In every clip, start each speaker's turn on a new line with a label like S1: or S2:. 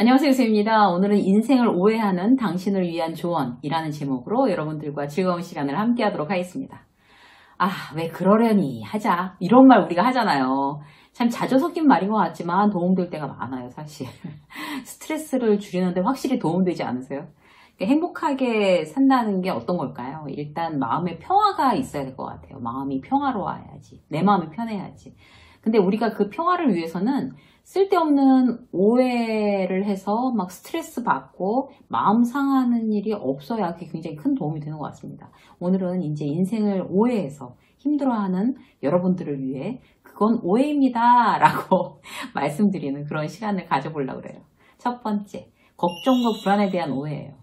S1: 안녕하세요, 쌤입니다. 오늘은 인생을 오해하는 당신을 위한 조언이라는 제목으로 여러분들과 즐거운 시간을 함께 하도록 하겠습니다. 왜 그러려니 하자. 이런 말 우리가 하잖아요. 참 자주 섞인 말인 것 같지만 도움될 때가 많아요, 사실. 스트레스를 줄이는데 확실히 도움되지 않으세요? 행복하게 산다는 게 어떤 걸까요? 일단 마음의 평화가 있어야 될 것 같아요. 마음이 평화로워야지. 내 마음이 편해야지. 근데 우리가 그 평화를 위해서는 쓸데없는 오해를 해서 막 스트레스 받고 마음 상하는 일이 없어야 그게 굉장히 큰 도움이 되는 것 같습니다. 오늘은 이제 인생을 오해해서 힘들어하는 여러분들을 위해 그건 오해입니다 라고 말씀드리는 그런 시간을 가져보려고 그래요. 첫 번째, 걱정과 불안에 대한 오해예요.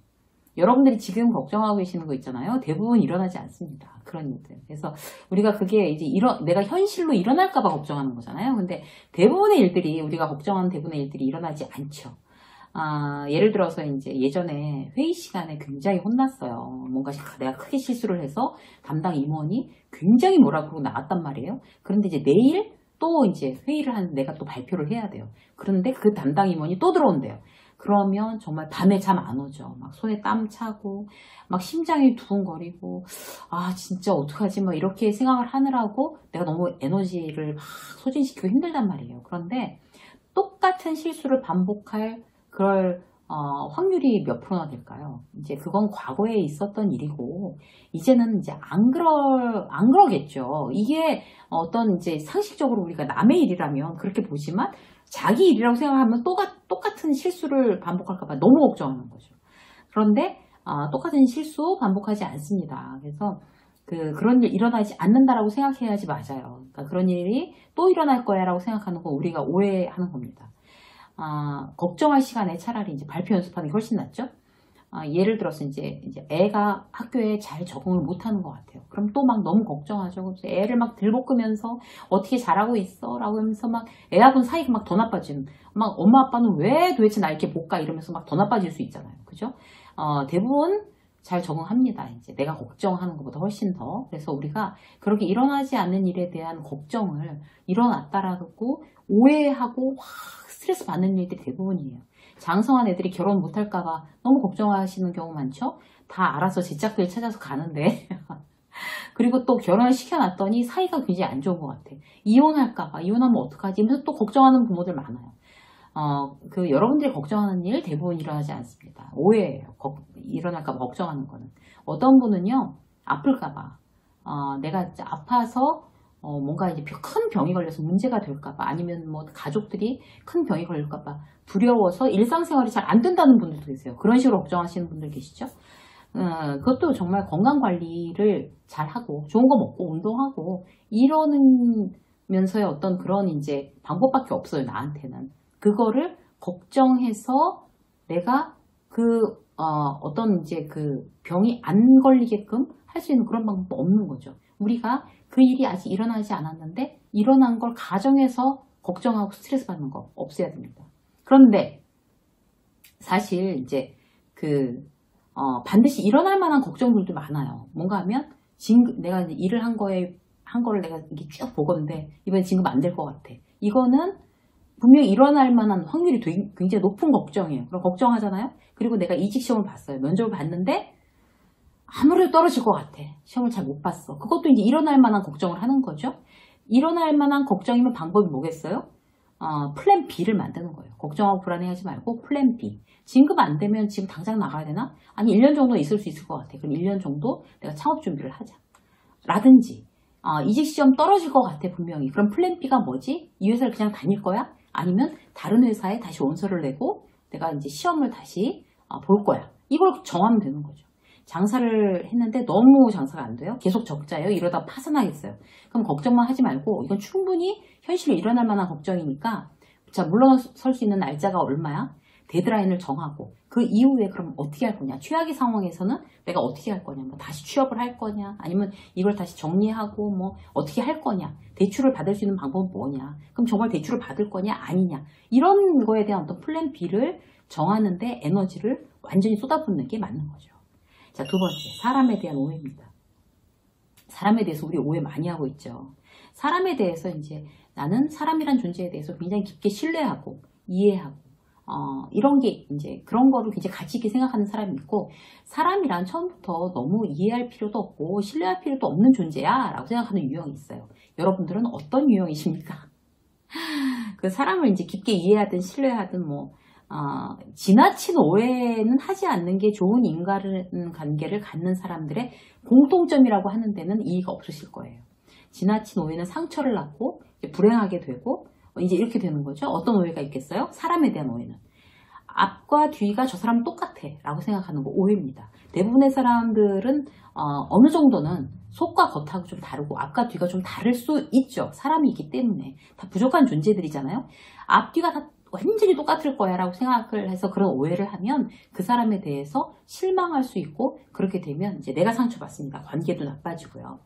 S1: 여러분들이 지금 걱정하고 계시는 거 있잖아요. 대부분 일어나지 않습니다. 그런 일들. 그래서 우리가 그게 이제 내가 현실로 일어날까봐 걱정하는 거잖아요. 근데 대부분의 일들이, 우리가 걱정하는 대부분의 일들이 일어나지 않죠. 예를 들어서 이제 예전에 회의 시간에 굉장히 혼났어요. 뭔가 내가 크게 실수를 해서 담당 임원이 굉장히 뭐라 그러고 나왔단 말이에요. 그런데 이제 내일 또 이제 회의를 하는데 내가 또 발표를 해야 돼요. 그런데 그 담당 임원이 또 들어온대요. 그러면 정말 밤에 잠 안 오죠. 막 손에 땀 차고, 막 심장이 두근거리고, 진짜 어떡하지? 막 이렇게 생각을 하느라고 내가 너무 에너지를 막 소진시키고 힘들단 말이에요. 그런데 똑같은 실수를 반복할 그럴 확률이 몇 프로나 될까요? 이제 그건 과거에 있었던 일이고, 이제는 이제 안 그러겠죠. 이게 어떤 이제 상식적으로 우리가 남의 일이라면 그렇게 보지만, 자기 일이라고 생각하면 똑같은 실수를 반복할까봐 너무 걱정하는 거죠. 그런데 똑같은 실수 반복하지 않습니다. 그래서 그런 일 일어나지 않는다라고 생각해야지 맞아요. 그러니까 그런 일이 또 일어날 거야 라고 생각하는 거 우리가 오해하는 겁니다. 걱정할 시간에 차라리 이제 발표 연습하는 게 훨씬 낫죠. 예를 들어서 이제 애가 학교에 잘 적응을 못하는 것 같아요. 그럼 또 막 너무 걱정하죠. 그래서 애를 막 들볶으면서 어떻게 잘하고 있어? 라고 하면서 막 애하고는 사이가 막 더 나빠지는, 막 엄마 아빠는 왜 도대체 나 이렇게 못 가? 이러면서 막 더 나빠질 수 있잖아요. 그죠? 대부분 잘 적응합니다. 이제 내가 걱정하는 것보다 훨씬 더. 그래서 우리가 그렇게 일어나지 않는 일에 대한 걱정을 일어났다라고 오해하고 확 스트레스 받는 일들이 대부분이에요. 장성한 애들이 결혼 못할까봐 너무 걱정하시는 경우 많죠? 다 알아서 제 짝들 찾아서 가는데 그리고 또 결혼을 시켜놨더니 사이가 굉장히 안 좋은 것 같아. 이혼할까봐, 이혼하면 어떡하지? 하면서 또 걱정하는 부모들 많아요. 여러분들이 걱정하는 일 대부분 일어나지 않습니다. 오해예요. 일어날까봐 걱정하는 거는. 어떤 분은요, 아플까봐. 내가 아파서 뭔가 이제 큰 병이 걸려서 문제가 될까봐, 아니면 뭐 가족들이 큰 병이 걸릴까봐 두려워서 일상생활이 잘 안 된다는 분들도 계세요. 그런 식으로 걱정하시는 분들 계시죠? 그것도 정말 건강관리를 잘 하고, 좋은 거 먹고, 운동하고, 이러면서의 어떤 그런 이제 방법밖에 없어요, 나한테는. 그거를 걱정해서 내가 어떤 이제 그 병이 안 걸리게끔 할 수 있는 그런 방법도 없는 거죠. 우리가 그 일이 아직 일어나지 않았는데 일어난 걸 가정해서 걱정하고 스트레스 받는 거 없애야 됩니다. 그런데 사실 이제 반드시 일어날 만한 걱정들도 많아요. 뭔가 하면 내가 이제 일을 한 거를 내가 이게 쭉 보건데 이번에 진급 안 될 것 같아. 이거는 분명히 일어날 만한 확률이 굉장히 높은 걱정이에요. 그럼 걱정하잖아요. 그리고 내가 이직 시험을 봤어요. 면접을 봤는데 아무래도 떨어질 것 같아. 시험을 잘 못 봤어. 그것도 이제 일어날 만한 걱정을 하는 거죠. 일어날 만한 걱정이면 방법이 뭐겠어요? 플랜 B를 만드는 거예요. 걱정하고 불안해하지 말고 플랜 B. 진급 안 되면 지금 당장 나가야 되나? 아니 1년 정도 있을 수 있을 것 같아. 그럼 1년 정도 내가 창업 준비를 하자. 라든지 이직 시험 떨어질 것 같아 분명히. 그럼 플랜 B가 뭐지? 이 회사를 그냥 다닐 거야? 아니면 다른 회사에 다시 원서를 내고 내가 이제 시험을 다시 볼 거야. 이걸 정하면 되는 거죠. 장사를 했는데 너무 장사가 안 돼요. 계속 적자예요. 이러다 파산하겠어요. 그럼 걱정만 하지 말고 이건 충분히 현실로 일어날 만한 걱정이니까 자, 물러설 수 있는 날짜가 얼마야? 데드라인을 정하고 그 이후에 그럼 어떻게 할 거냐? 최악의 상황에서는 내가 어떻게 할 거냐? 뭐 다시 취업을 할 거냐? 아니면 이걸 다시 정리하고 뭐 어떻게 할 거냐? 대출을 받을 수 있는 방법은 뭐냐? 그럼 정말 대출을 받을 거냐? 아니냐? 이런 거에 대한 어떤 플랜 B를 정하는데 에너지를 완전히 쏟아붓는 게 맞는 거죠. 자, 두 번째, 사람에 대한 오해입니다. 사람에 대해서 우리 오해 많이 하고 있죠. 사람에 대해서 이제 나는 사람이란 존재에 대해서 굉장히 깊게 신뢰하고 이해하고 이런 게 이제 그런 거를 굉장히 가치 있게 생각하는 사람이 있고, 사람이란 처음부터 너무 이해할 필요도 없고 신뢰할 필요도 없는 존재야 라고 생각하는 유형이 있어요. 여러분들은 어떤 유형이십니까? 그 사람을 이제 깊게 이해하든 신뢰하든 지나친 오해는 하지 않는 게 좋은 인간관계를 갖는 사람들의 공통점이라고 하는 데는 이의가 없으실 거예요. 지나친 오해는 상처를 낳고 불행하게 되고 이제 이렇게 되는 거죠. 어떤 오해가 있겠어요? 사람에 대한 오해는 앞과 뒤가 저 사람은 똑같아 라고 생각하는 거 오해입니다. 대부분의 사람들은 어느 정도는 속과 겉하고 좀 다르고 앞과 뒤가 좀 다를 수 있죠. 사람이기 때문에 다 부족한 존재들이잖아요. 앞뒤가 다 완전히 똑같을 거야 라고 생각을 해서 그런 오해를 하면 그 사람에 대해서 실망할 수 있고, 그렇게 되면 이제 내가 상처받습니다. 관계도 나빠지고요.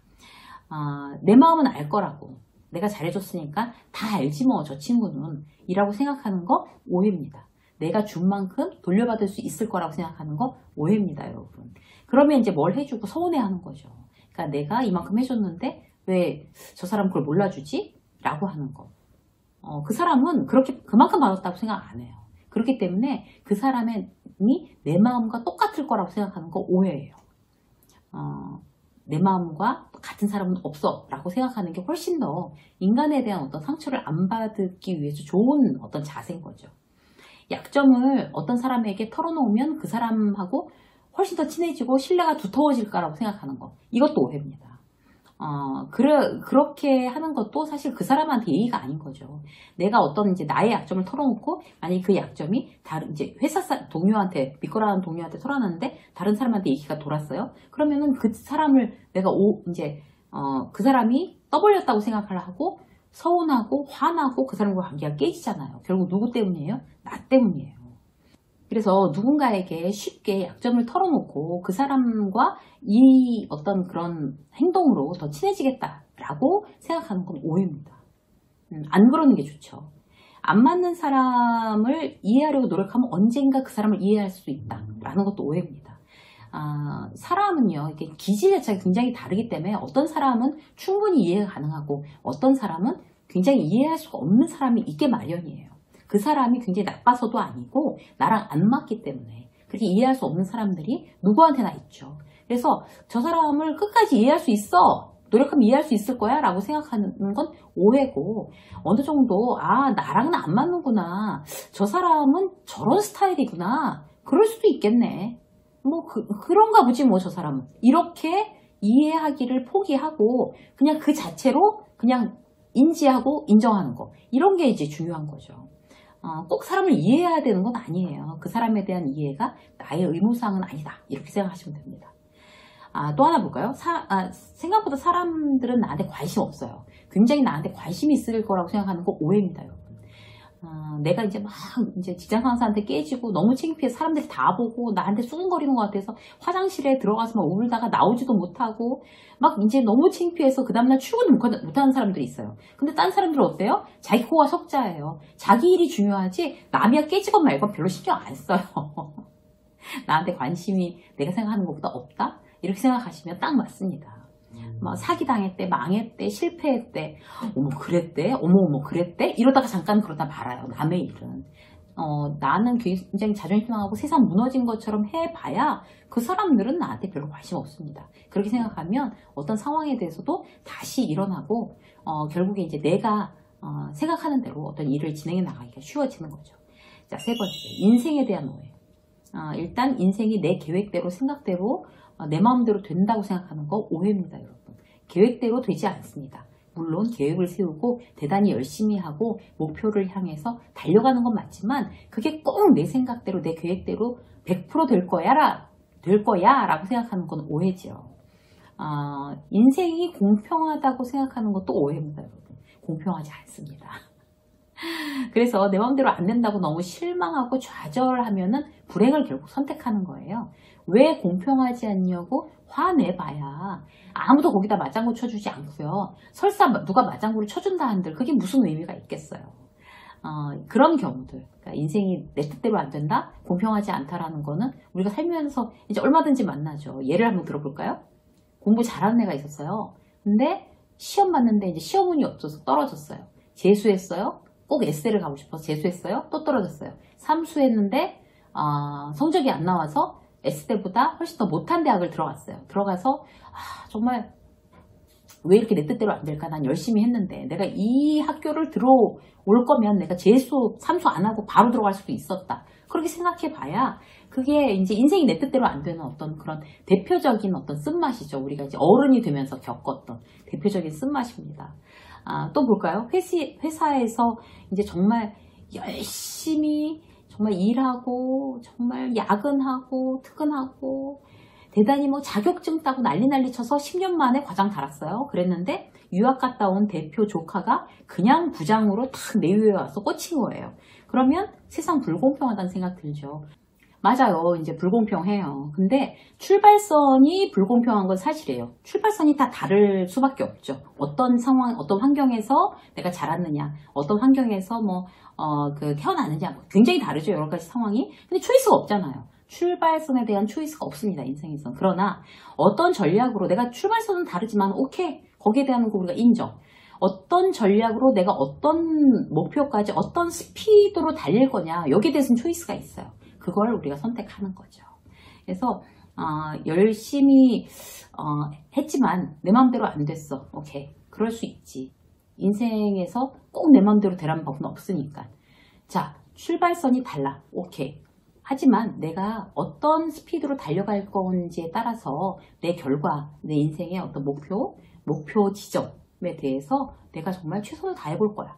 S1: 내 마음은 알 거라고, 내가 잘해줬으니까 다 알지 뭐 저 친구는 이라고 생각하는 거 오해입니다. 내가 준 만큼 돌려받을 수 있을 거라고 생각하는 거 오해입니다, 여러분. 그러면 이제 뭘 해주고 서운해하는 거죠. 그러니까 내가 이만큼 해줬는데 왜 저 사람 그걸 몰라주지? 라고 하는 거. 그 사람은 그만큼 받았다고 생각 안 해요. 그렇기 때문에 그 사람이 내 마음과 똑같을 거라고 생각하는 거 오해예요. 내 마음과 같은 사람은 없어 라고 생각하는 게 훨씬 더 인간에 대한 어떤 상처를 안 받기 위해서 좋은 어떤 자세인 거죠. 약점을 어떤 사람에게 털어놓으면 그 사람하고 훨씬 더 친해지고 신뢰가 두터워질 거라고 생각하는 것, 이것도 오해입니다. 그렇게 하는 것도 사실 그 사람한테 예의가 아닌 거죠. 내가 어떤 이제 나의 약점을 털어놓고, 만약에 그 약점이 다른 이제 회사 동료한테, 믿거라는 동료한테 털어놨는데 다른 사람한테 얘기가 돌았어요. 그러면은 그 사람을 내가 그 사람이 떠벌렸다고 생각을 하고 서운하고 화나고 그 사람과 관계가 깨지잖아요. 결국 누구 때문이에요? 나 때문이에요. 그래서 누군가에게 쉽게 약점을 털어놓고 그 사람과 이 어떤 그런 행동으로 더 친해지겠다라고 생각하는 건 오해입니다. 안 그러는 게 좋죠. 안 맞는 사람을 이해하려고 노력하면 언젠가 그 사람을 이해할 수 있다라는 것도 오해입니다. 사람은요, 이게 기질 자체가 굉장히 다르기 때문에 어떤 사람은 충분히 이해가 가능하고 어떤 사람은 굉장히 이해할 수가 없는 사람이 있게 마련이에요. 그 사람이 굉장히 나빠서도 아니고 나랑 안 맞기 때문에 그렇게 이해할 수 없는 사람들이 누구한테나 있죠. 그래서 저 사람을 끝까지 이해할 수 있어, 노력하면 이해할 수 있을 거야 라고 생각하는 건 오해고, 어느 정도 나랑은 안 맞는구나, 저 사람은 저런 스타일이구나, 그럴 수도 있겠네, 그런가 보지 뭐 저 사람은, 이렇게 이해하기를 포기하고 그냥 그 자체로 그냥 인지하고 인정하는 거, 이런 게 이제 중요한 거죠. 꼭 사람을 이해해야 되는 건 아니에요. 그 사람에 대한 이해가 나의 의무사항은 아니다, 이렇게 생각하시면 됩니다. 또 하나 볼까요? 생각보다 사람들은 나한테 관심 없어요. 굉장히 나한테 관심이 있을 거라고 생각하는 거 오해입니다, 여러분. 내가 이제 직장 상사한테 깨지고 너무 창피해서 사람들이 다 보고 나한테 수근거리는 것 같아서 화장실에 들어가서 막 울다가 나오지도 못하고 막 이제 너무 창피해서 그 다음날 출근 못하는 사람들이 있어요. 근데 딴 사람들은 어때요? 자기 코가 석자예요. 자기 일이 중요하지 남이야 깨지건 말건 별로 신경 안 써요. 나한테 관심이 내가 생각하는 것보다 없다? 이렇게 생각하시면 딱 맞습니다. 사기당했대, 망했대, 실패했대, 어머 그랬대, 어머 그랬대, 이러다가 잠깐 그러다 말아요. 남의 일은 나는 굉장히 자존심 상하고 세상 무너진 것처럼 해봐야 그 사람들은 나한테 별로 관심 없습니다. 그렇게 생각하면 어떤 상황에 대해서도 다시 일어나고 결국에 이제 내가 생각하는 대로 어떤 일을 진행해 나가기가 쉬워지는 거죠. 자, 세 번째, 인생에 대한 오해. 일단 인생이 내 계획대로 생각대로 내 마음대로 된다고 생각하는 거 오해입니다, 여러분. 계획대로 되지 않습니다. 물론 계획을 세우고 대단히 열심히 하고 목표를 향해서 달려가는 건 맞지만 그게 꼭 내 생각대로 내 계획대로 100% 될 거야 라고 생각하는 건 오해죠. 인생이 공평하다고 생각하는 것도 오해입니다, 여러분. 공평하지 않습니다. 그래서 내 마음대로 안 된다고 너무 실망하고 좌절하면은 불행을 결국 선택하는 거예요. 왜 공평하지 않냐고 화내봐야 아무도 거기다 맞장구 쳐주지 않고요. 설사 누가 맞장구를 쳐준다 한들 그게 무슨 의미가 있겠어요. 그런 경우들, 그러니까 인생이 내 뜻대로 안 된다, 공평하지 않다라는 거는 우리가 살면서 이제 얼마든지 만나죠. 예를 한번 들어볼까요? 공부 잘하는 애가 있었어요. 근데 시험 봤는데 이제 시험운이 없어서 떨어졌어요. 재수했어요. 꼭 에세이를 가고 싶어서 재수했어요. 또 떨어졌어요. 삼수했는데 성적이 안 나와서 S대보다 훨씬 더 못한 대학을 들어갔어요. 들어가서 정말 왜 이렇게 내 뜻대로 안 될까? 난 열심히 했는데 내가 이 학교를 들어올 거면 내가 재수, 삼수 안 하고 바로 들어갈 수도 있었다. 그렇게 생각해 봐야 그게 이제 인생이 내 뜻대로 안 되는 어떤 그런 대표적인 어떤 쓴맛이죠. 우리가 이제 어른이 되면서 겪었던 대표적인 쓴맛입니다. 또 볼까요? 회사에서 이제 정말 열심히 정말 일하고 정말 야근하고 퇴근하고 대단히 뭐 자격증 따고 난리 쳐서 10년 만에 과장 달았어요. 그랬는데 유학 갔다 온 대표 조카가 그냥 부장으로 탁 내 위에 와서 꽂힌 거예요. 그러면 세상 불공평하다는 생각 들죠. 맞아요. 이제 불공평해요. 근데 출발선이 불공평한 건 사실이에요. 출발선이 다 다를 수밖에 없죠. 어떤 상황, 어떤 환경에서 내가 자랐느냐, 어떤 환경에서 태어나느냐, 굉장히 다르죠. 여러 가지 상황이. 근데 초이스가 없잖아요. 출발선에 대한 초이스가 없습니다. 인생에서. 그러나 어떤 전략으로 내가 출발선은 다르지만 오케이. 거기에 대한 거 우리가 인정. 어떤 전략으로 내가 어떤 목표까지 어떤 스피드로 달릴 거냐. 여기에 대해서는 초이스가 있어요. 그걸 우리가 선택하는 거죠. 그래서 열심히 했지만 내 마음대로 안 됐어. 오케이. 그럴 수 있지. 인생에서 꼭 내 마음대로 되라는 법은 없으니까. 자, 출발선이 달라. 오케이. 하지만 내가 어떤 스피드로 달려갈 건지에 따라서 내 결과, 내 인생의 어떤 목표 지점에 대해서 내가 정말 최선을 다해볼 거야.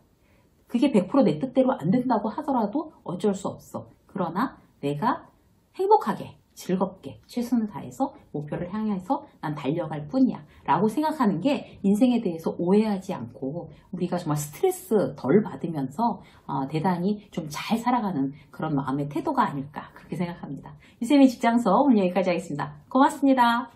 S1: 그게 100% 내 뜻대로 안 된다고 하더라도 어쩔 수 없어. 그러나 내가 행복하게, 즐겁게 최선을 다해서 목표를 향해서 난 달려갈 뿐이야 라고 생각하는 게 인생에 대해서 오해하지 않고 우리가 정말 스트레스 덜 받으면서 대단히 좀 잘 살아가는 그런 마음의 태도가 아닐까 그렇게 생각합니다. 유쌤의 직장서 오늘 여기까지 하겠습니다. 고맙습니다.